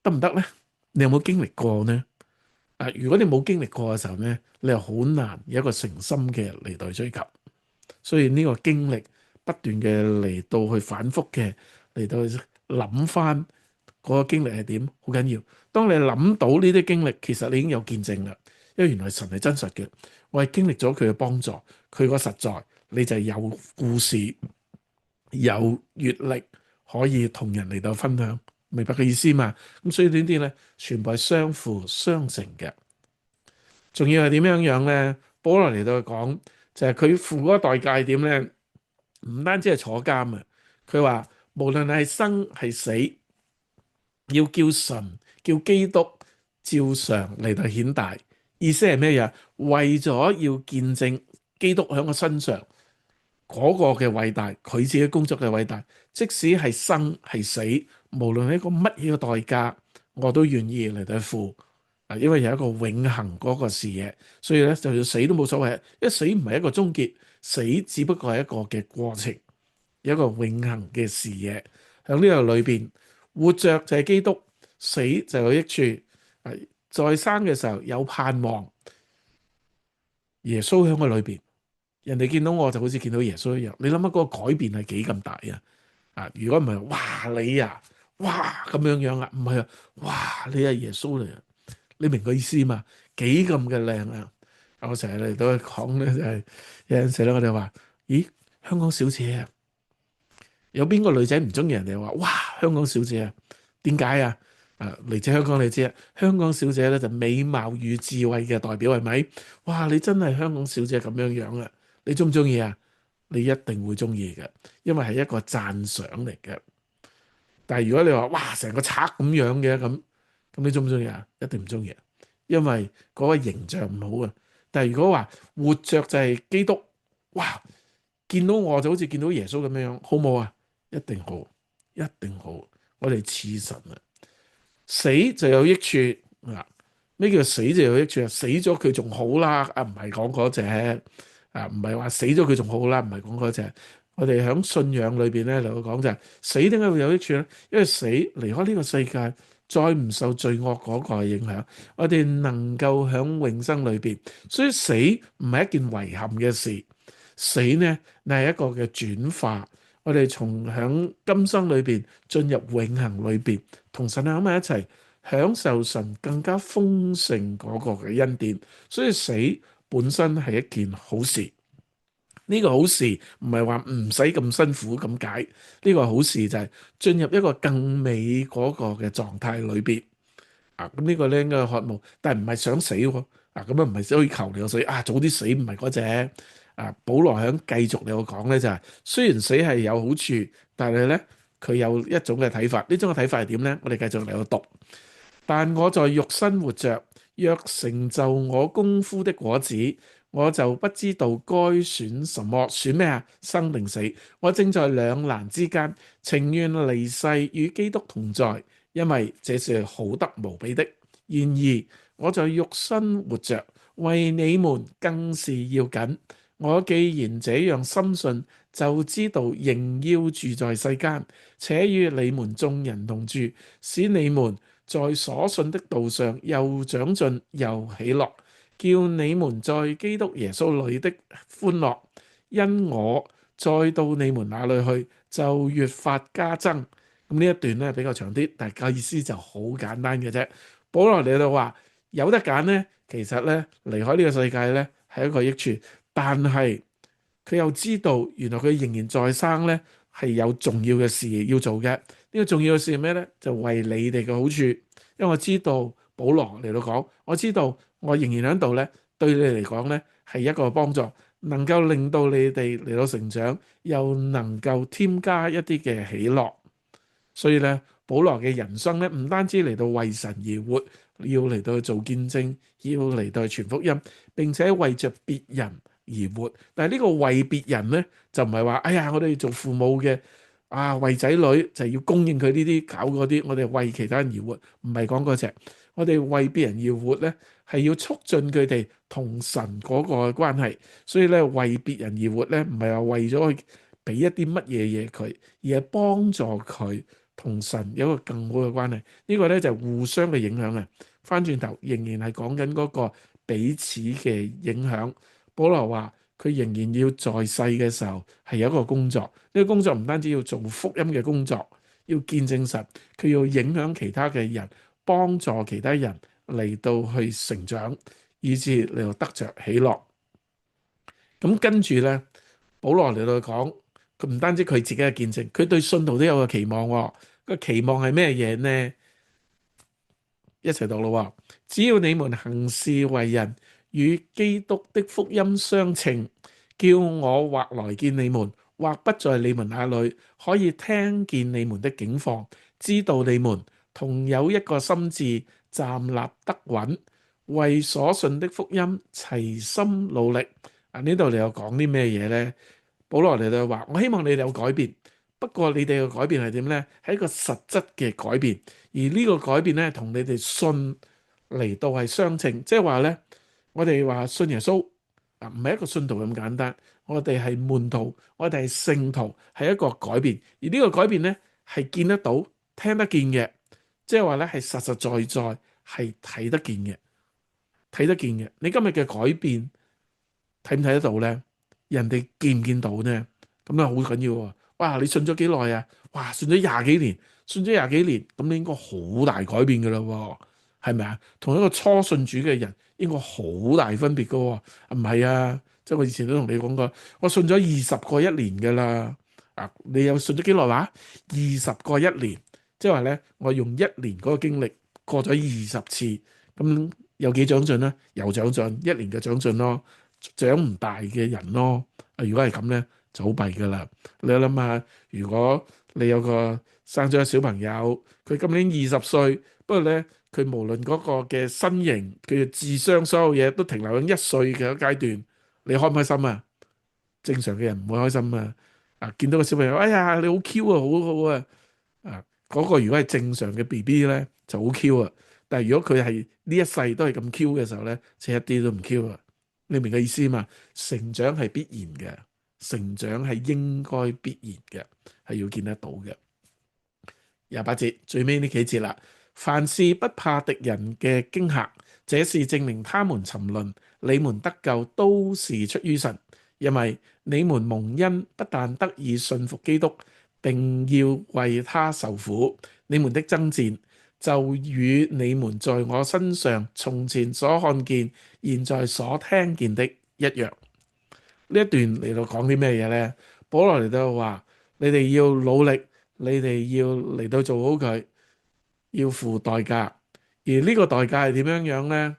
得唔得咧？你有冇經歷過呢？啊，如果你冇經歷過嘅時候咧，你又好難有一個誠心嘅嚟到去追求。所以呢個經歷不斷嘅嚟到去反覆嘅嚟到去諗翻嗰個經歷係點，好緊要。當你諗到呢啲經歷，其實你已經有見證啦，因為原來神係真實嘅。我係經歷咗佢嘅幫助，佢個實在，你就有故事、有閲歷可以同人嚟到分享，明白嘅意思嘛？咁所以呢啲咧，全部係相輔相成嘅。仲要係點樣樣咧？保羅嚟到講就係佢付嗰個代價係點咧？唔單止係坐監啊！佢話無論係生係死，要叫神叫基督照常嚟到顯大。意思係咩嘢？為咗要見證基督喺我身上嗰個嘅偉大，佢自己工作嘅偉大，即使係生係死，無論係一個乜嘢嘅代價，我都願意嚟到付。啊，因為有一個永恆嗰個視野，所以咧就算死都冇所謂。因為死唔係一個終結，死只不過係一個嘅過程。有一個永恆嘅視野喺呢個裏邊，活着就係基督，死就有益處。在生嘅時候有盼望，耶穌喺我裏邊，人哋見到我就好似見到耶穌一樣。你諗下嗰個改變係幾咁大啊？啊，如果唔係，哇你啊，哇咁樣樣啊，唔係啊，哇你係耶穌嚟啊！你明個意思嘛？幾咁嘅靚啊！我成日嚟到講咧，就係有陣時咧，我哋話：咦，香港小姐啊！有邊個女仔唔中意人哋話哇香港小姐啊？點解啊？嚟自香港你知啊，香港小姐咧就美貌與智慧嘅代表係咪？哇！你真係香港小姐咁樣樣啊，你中唔中意啊？你一定會中意嘅，因為係一個讚賞嚟嘅。但係如果你話哇，成個賊咁樣嘅咁你中唔中意啊？一定唔中意啊，因為嗰個形象唔好啊。但係如果話活着就係基督，哇！見到我就好似見到耶穌咁樣樣，好唔好啊？一定好，一定好。我哋似神啊！死就有益處嗱，咩叫死就有益處啊？死咗佢仲好啦，唔係講嗰隻唔係話死咗佢仲好啦，唔係講嗰隻。我哋喺信仰裏邊咧嚟講就係死點解會有益處咧？因為死離開呢個世界，再唔受罪惡嗰個影響，我哋能夠喺永生裏邊，所以死唔係一件遺憾嘅事。死呢，係一個嘅轉化，我哋從響今生裏邊進入永恆裏邊，同神喺埋一齊，享受神更加豐盛嗰個嘅恩典。所以死本身係一件好事。呢個好事唔係話唔使咁辛苦咁解，呢個好事就係進入一個更美嗰個嘅狀態裏邊。咁呢個咧應該渴慕，但係唔係想死喎。咁啊唔係可以求你個死早啲死，唔係嗰隻。保羅響繼續你我講咧就係，雖然死係有好處，但係咧佢有一種嘅睇法。呢種嘅睇法係點咧？我哋繼續嚟到讀。但我在肉身活着，若成就我功夫的果子，我就不知道該選什麼。選咩啊？生定死？我正在兩難之間，情願離世與基督同在，因為這是好得無比的。然而我在肉身活着，為你們更是要緊。我既然這樣深信，就知道仍要住在世間，且與你們眾人同住，使你們在所信的道上又長進又喜樂，叫你們在基督耶穌裏的歡樂，因我再到你們那裏去，就越發加增。咁呢一段咧比較長啲，但係意思就好簡單嘅啫。保羅嚟到話有得揀呢，其實咧離開呢個世界咧係一個益處，但係佢又知道原來佢仍然在生咧係有重要嘅事要做嘅。呢個重要嘅事係咩咧？就為你哋嘅好處，因為我知道保羅嚟到講，我知道我仍然喺度咧，對你嚟講咧係一個幫助，能夠令到你哋嚟到成長，又能夠添加一啲嘅喜樂。所以咧，保羅嘅人生咧，唔單止嚟到為神而活，要嚟到去做見證，要嚟到去傳福音，並且為着別人而活。但係呢個為別人咧，就唔係話，哎呀，我哋做父母嘅為仔女就要供應佢呢啲搞嗰啲，我哋為其他人而活，唔係講嗰隻。我哋為別人而活咧，係要促進佢哋同神嗰個關係。所以咧，為別人而活咧，唔係話為咗去俾一啲乜嘢嘢佢，而係幫助佢同神有一個更好嘅關係。呢個咧就係互相嘅影響啊！翻轉頭仍然係講緊嗰個彼此嘅影響。保羅話佢仍然要在世嘅時候係有一個工作，呢個工作唔單止要做福音嘅工作，要見證神，佢要影響其他嘅人，幫助其他人嚟到去成長，以致嚟到得着喜樂。咁跟住咧，保羅嚟到講，佢唔單止佢自己嘅見證，佢對信徒都有個期望喎。個期望係咩嘢呢？一齊讀咯。只要你們行事為人與基督的福音相稱，叫我或來見你們，或不在你們那裏，可以聽見你們的境況，知道你們同有一個心志，站立得穩，為所信的福音齊心努力。呢度你又講啲咩嘢呢？保羅嚟到話，我希望你哋有改變，不過你哋嘅改變係點呢？係一個實質嘅改變，而呢個改變咧同你哋信嚟到係相稱，即係話咧，我哋話信耶穌唔係一個信徒咁簡單，我哋係門徒，我哋係聖徒，係一個改變，而呢個改變咧係見得到、聽得見嘅，即係話咧係實實在在係睇得見嘅，睇得見嘅。你今日嘅改變睇唔睇得到咧？人哋見唔見到呢？咁啊好緊要喎！哇，你信咗幾耐啊？哇，信咗廿幾年，信咗廿幾年，咁你應該好大改變噶啦喎，係咪啊？同一個初信主嘅人應該好大分別噶喎，唔係啊？即係我以前都同你講過，我信咗20個一年噶啦，你又信咗幾耐話？20個一年，即係話咧，我用一年嗰個經歷過咗20次，咁有幾長進咧？有長進，一年嘅長進咯，長唔大嘅人咯。如果係咁咧，就好弊噶啦。你諗下，如果你有個生咗個小朋友，佢今年20歲，不過咧佢無論嗰個嘅身形、佢嘅智商，所有嘢都停留喺1歲嘅階段，你開唔開心啊？正常嘅人唔會開心啊！見到個小朋友，哎呀，你好 Q 啊，好好啊！嗰個如果係正常嘅 BB 咧，就好 Q 啊。但係如果佢係呢一世都係咁 Q 嘅時候咧，就一啲都唔 Q 啊！你明嘅意思嘛？成長係必然嘅，成長係應該必然嘅，係要見得到嘅。28節最尾呢幾節啦，凡事不怕敵人嘅驚嚇，這是證明他們沉淪，你們得救都是出於神，因為你們蒙恩不但得以信服基督，並要為他受苦，你們的爭戰就與你們在我身上從前所看見、現在所聽見的一樣。呢一段嚟到講啲咩嘢呢？保羅嚟到話：你哋要努力，你哋要嚟到做好佢，要付代價。而呢個代價係點樣樣呢？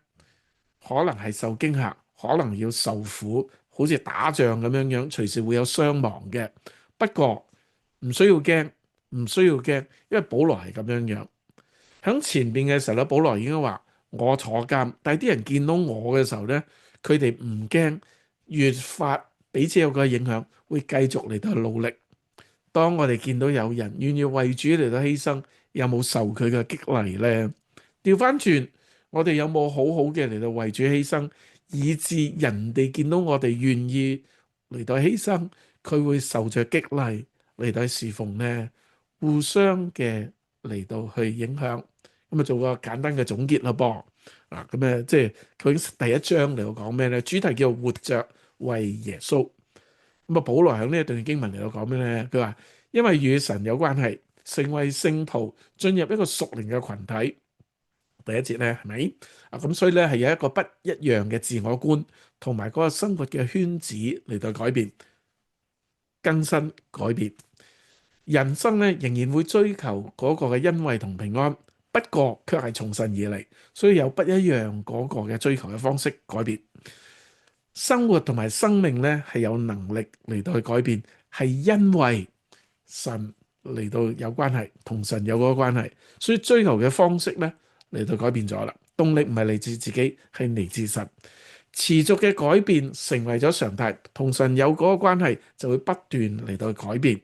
可能係受驚嚇，可能要受苦，好似打仗咁樣樣，隨時會有傷亡嘅。不過唔需要驚，唔需要驚，因為保羅係咁樣樣。喺前邊嘅時候咧，保羅已經話我坐監，但係啲人見到我嘅時候咧，佢哋唔驚，越發彼此有個影響，會繼續嚟到努力。當我哋見到有人願意為主嚟到犧牲，有冇受佢嘅激勵咧？調翻轉，我哋有冇好好嘅嚟到為主犧牲，以致人哋見到我哋願意嚟到犧牲，佢會受着激勵嚟到侍奉呢？互相嘅嚟到去影響。咁啊，做個簡單嘅總結啦噃。咁即係究竟第一章嚟到講咩咧？主題叫活着為耶穌。咁啊，保羅喺呢一段經文嚟到講咩咧？佢話因為與神有關係，成為聖徒，進入一個屬靈嘅群體。第一節咧，係咪？咁所以咧係有一個不一樣嘅自我觀，同埋嗰個生活嘅圈子嚟到改變、更新、改變。人生咧仍然會追求嗰個嘅恩惠同平安，不過卻係從神而嚟，所以有不一樣嗰個嘅追求嘅方式改變。生活同埋生命咧係有能力嚟到去改變，係因為神嚟到有關係，同神有嗰個關係，所以追求嘅方式咧嚟到改變咗啦。動力唔係嚟自自己，係嚟自神。持續嘅改變成為咗常態，同神有嗰個關係就會不斷嚟到改變。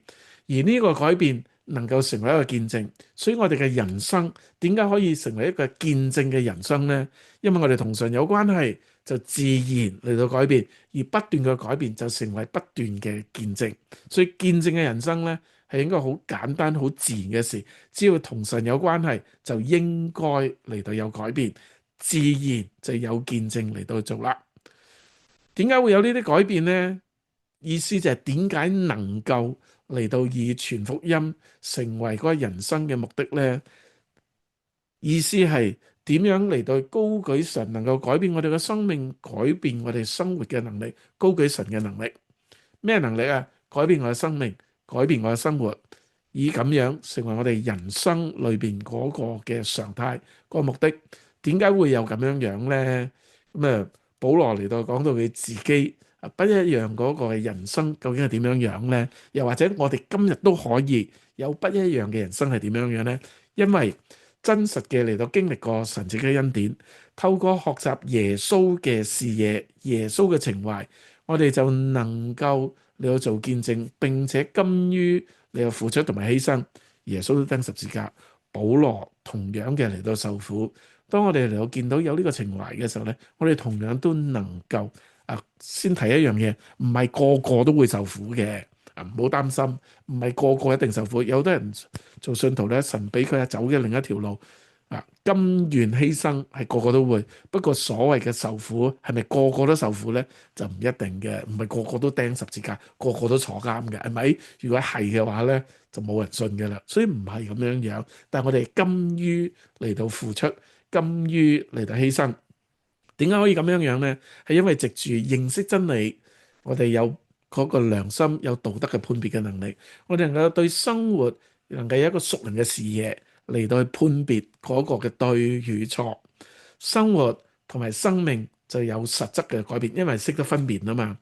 而呢個改變能夠成為一個見證，所以我哋嘅人生點解可以成為一個見證嘅人生呢？因為我哋同神有關係，就自然嚟到改變，而不斷嘅改變就成為不斷嘅見證。所以見證嘅人生呢，係應該好簡單、好自然嘅事。只要同神有關係，就應該嚟到有改變，自然就有見證嚟到做啦。點解會有呢啲改變呢？意思就係點解能夠嚟到以傳福音成為嗰個人生嘅目的呢？意思係點樣嚟到高舉神，能夠改變我哋嘅生命，改變我哋生活嘅能力，高舉神嘅能力。咩能力啊？改變我嘅生命，改變我嘅生活，以咁樣成為我哋人生裏邊嗰個嘅常態，嗰個目的。點解會有咁樣樣呢？咁啊，保羅嚟到講到佢自己不一樣嗰個嘅人生究竟係點樣樣呢？又或者我哋今日都可以有不一樣嘅人生係點樣樣呢？因為真實嘅嚟到經歷過神自己嘅恩典，透過學習耶穌嘅視野、耶穌嘅情懷，我哋就能夠嚟到做見證，並且甘於嚟到付出同埋犧牲。耶穌都釘十字架，保羅同樣嘅嚟到受苦。當我哋嚟到見到有呢個情懷嘅時候咧，我哋同樣都能夠先提一樣嘢，唔係個個都會受苦嘅。唔好擔心，唔係個個一定受苦。有好多人做信徒咧，神俾佢走嘅另一條路甘願犧牲係個個都會。不過所謂嘅受苦係咪個個都受苦咧？就唔一定嘅，唔係個個都釘十字架，個個都坐監嘅，係咪？如果係嘅話咧，就冇人信嘅啦。所以唔係咁樣樣，但係我哋甘於嚟到付出，甘於嚟到犧牲。點解可以咁樣樣呢？係因為藉住認識真理，我哋有嗰個良心、有道德嘅判別嘅能力，我哋能夠對生活能夠有一個屬靈嘅視野，嚟到去判別嗰個嘅對與錯。生活同埋生命就有實質嘅改變，因為識得分辨啊嘛。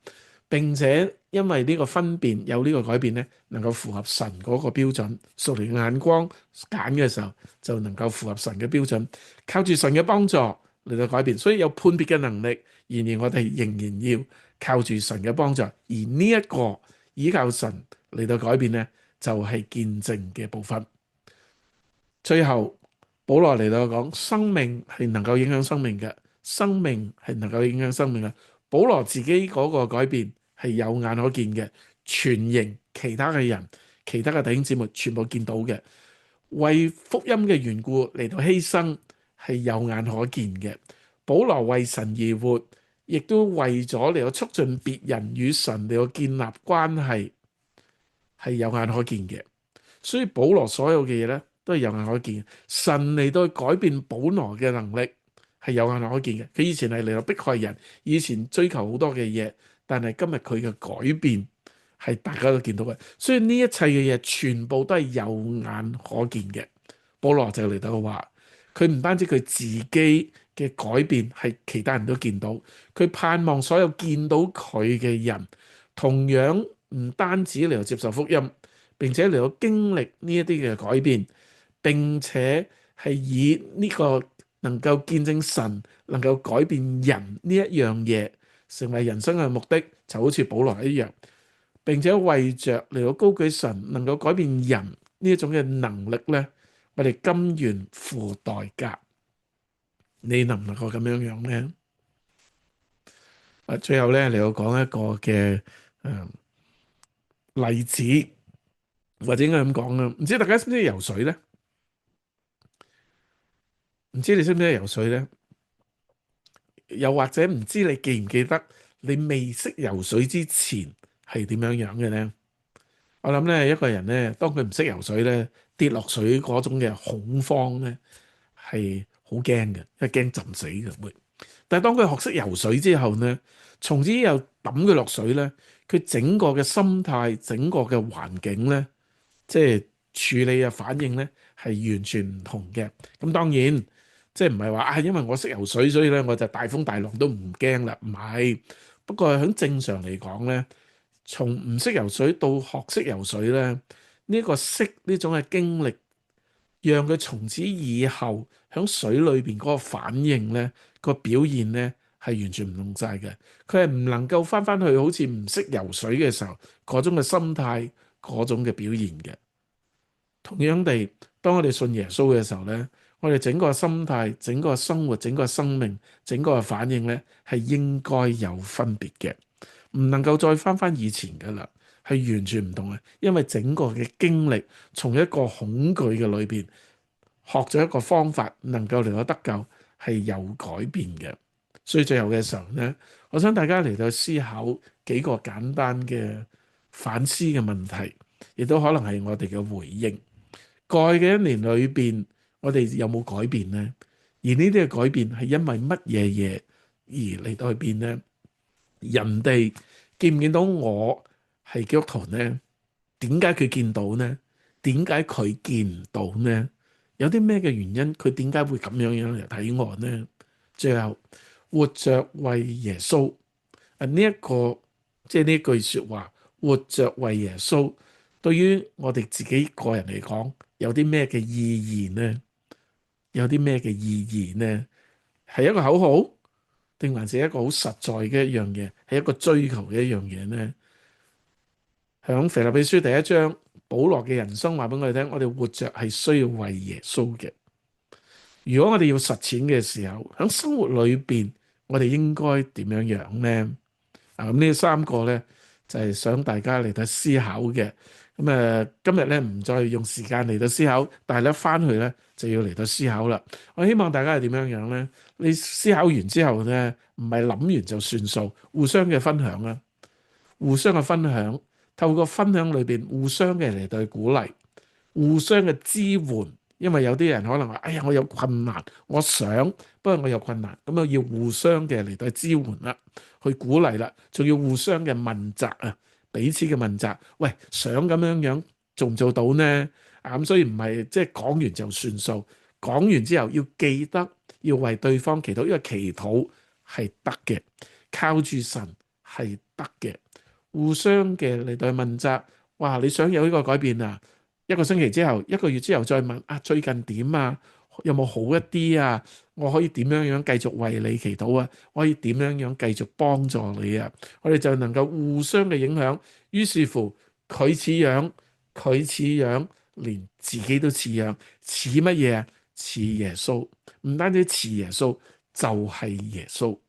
並且因為呢個分辨有呢個改變咧，能夠符合神嗰個標準，屬靈嘅眼光揀嘅時候就能夠符合神嘅標準，靠住神嘅幫助嚟到改變，所以有判別嘅能力。然而我哋仍然要靠住神嘅幫助，而呢一個依靠神嚟到改變咧，就係見證嘅部分。最後保羅嚟到講，生命係能夠影響生命嘅，生命係能夠影響生命嘅。保羅自己嗰個改變係有眼可見嘅，全營其他嘅人、其他嘅弟兄姊妹全部見到嘅，為福音嘅緣故嚟到犧牲係有眼可見嘅。保羅為神而活，亦都為咗嚟到促進別人與神嚟到建立關係，係有眼可見嘅。所以保羅所有嘅嘢咧，都係有眼可見嘅。神嚟到改變保羅嘅能力係有眼可見嘅。佢以前係嚟到迫害人，以前追求好多嘅嘢，但係今日佢嘅改變係大家都見到嘅。所以呢一切嘅嘢全部都係有眼可見嘅。保羅就嚟到話，佢唔單止佢自己嘅改變係其他人都見到，佢盼望所有見到佢嘅人同樣唔單止嚟到接受福音，並且嚟到經歷呢一啲嘅改變，並且係以呢個能夠見證神能夠改變人呢一樣嘢成為人生嘅目的，就好似保羅一樣，並且為着嚟到高舉神能夠改變人呢一種嘅能力咧，我哋甘願付代價。你能唔能夠咁樣樣咧？最後咧，嚟到講一個嘅例子，或者應該咁講啦。唔知大家識唔識游水咧？唔知你識唔識游水咧？又或者唔知你記唔記得你未識游水之前係點樣樣嘅咧？我諗咧，一個人咧，當佢唔識游水咧，跌落水嗰種嘅恐慌咧，係好驚嘅，因為驚浸死嘅會。但係當佢學識游水之後咧，從此又抌佢落水咧，佢整個嘅心態、整個嘅環境咧，即係處理嘅反應咧，係完全唔同嘅。咁當然即係唔係話啊，因為我識游水，所以咧我就大風大浪都唔驚啦。唔係，不過喺正常嚟講咧，從唔識游水到學識游水咧，呢個識呢種嘅經歷，讓佢從此以後喺水裏邊嗰個反應咧，個表現咧係完全唔同晒嘅。佢係唔能夠翻翻去好似唔識游水嘅時候嗰種嘅心態、嗰種嘅表現嘅。同樣地，當我哋信耶穌嘅時候咧，我哋整個心態、整個生活、整個生命、整個反應咧，係應該有分別嘅，唔能夠再翻翻以前噶啦，係完全唔同嘅。因為整個嘅經歷，從一個恐懼嘅裏邊學咗一個方法，能夠令我得救，係有改變嘅。所以最後嘅時候咧，我想大家嚟到思考幾個簡單嘅反思嘅問題，亦都可能係我哋嘅回應。過去嘅一年裏邊，我哋有冇改變呢？而呢啲嘅改變係因為乜嘢嘢而嚟到去變呢？人哋見唔見到我係基督徒呢？點解佢見到呢？點解佢見唔到呢？有啲咩嘅原因？佢點解會咁樣樣嚟睇我呢？最後活着為耶穌呢一個即係呢句說話，活着為耶穌，對於我哋自己個人嚟講，有啲咩嘅意義呢？有啲咩嘅意義呢？係一個口號，定還是一個好實在嘅一樣嘢？係一個追求嘅一樣嘢呢？響腓立比書第一章，保羅嘅人生話俾我哋聽，我哋活着係需要為耶穌嘅。如果我哋要實踐嘅時候，響生活裏邊，我哋應該點樣樣呢？咁呢三個咧就係想大家嚟到思考嘅。今日咧唔再用時間嚟到思考，但係咧翻去咧就要嚟到思考啦。我希望大家係點樣樣咧？你思考完之後咧，唔係諗完就算數，互相嘅分享啊，互相嘅分享，透過分享裏邊互相嘅嚟到鼓勵，互相嘅支援。因為有啲人可能話：哎呀，我有困難，我想，不過我有困難，咁啊要互相嘅嚟到支援啦，去鼓勵啦，仲要互相嘅問責啊，彼此嘅問責。喂，想咁樣樣做唔做到呢？咁所以唔係即係講完就算數，講完之後要記得要為對方祈禱，因為祈禱係得嘅，靠住神係得嘅，互相嘅嚟到去問責。哇！你想有呢個改變啊？一個星期之後，一個月之後再問啊，最近點啊？有冇好一啲啊？我可以點樣樣繼續為你祈禱啊？我可以點樣樣繼續幫助你啊？我哋就能夠互相嘅影響。於是乎，佢似樣，佢似樣，連自己都似樣，似乜嘢啊？似耶穌，唔單止似耶穌，就係耶穌。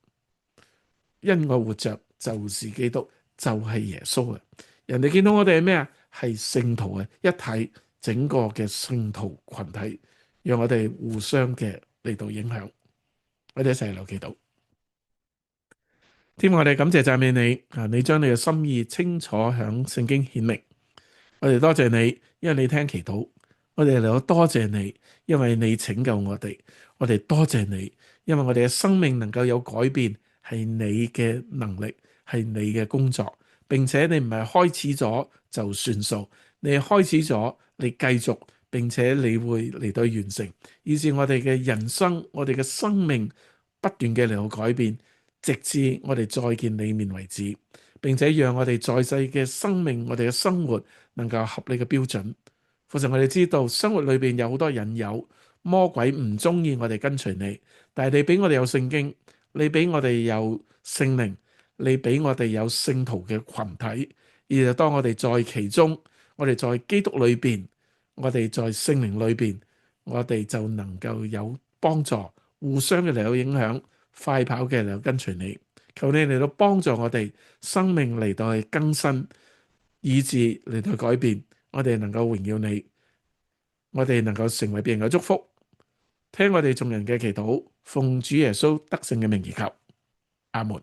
因我活着就是基督，就係耶穌啊！人哋見到我哋係咩啊？係聖徒啊！一睇整個嘅聖徒群體，讓我哋互相嘅嚟到影響，我哋一齊嚟祈禱。天父，我哋感謝讚美你啊！你將你嘅心意清楚響聖經顯明，我哋多謝你，因為你聽祈禱。我哋嚟到多謝你，因為你拯救我哋。我哋多謝你，因為我哋嘅生命能夠有改變，係你嘅能力，係你嘅工作，並且你唔係開始咗就算數，你開始咗，你繼續，並且你會嚟到完成，以致我哋嘅人生，我哋嘅生命不斷嘅嚟到改變，直至我哋再見你面為止，並且讓我哋在世嘅生命，我哋嘅生活能夠合理嘅標準。父神，我哋知道生活裏邊有好多引誘，魔鬼唔中意我哋跟隨你，但係你俾我哋有聖經，你俾我哋有聖靈，你俾我哋有聖徒嘅群體，而就當我哋在其中，我哋在基督裏邊，我哋在聖靈裏邊，我哋就能夠有幫助，互相嘅嚟到影響，快跑嘅嚟到跟隨你。求你嚟到幫助我哋生命嚟到去更新，以致嚟到改變。我哋能夠榮耀你，我哋能夠成為別人嘅祝福，聽我哋眾人嘅祈禱，奉主耶穌得勝嘅名而求，阿門。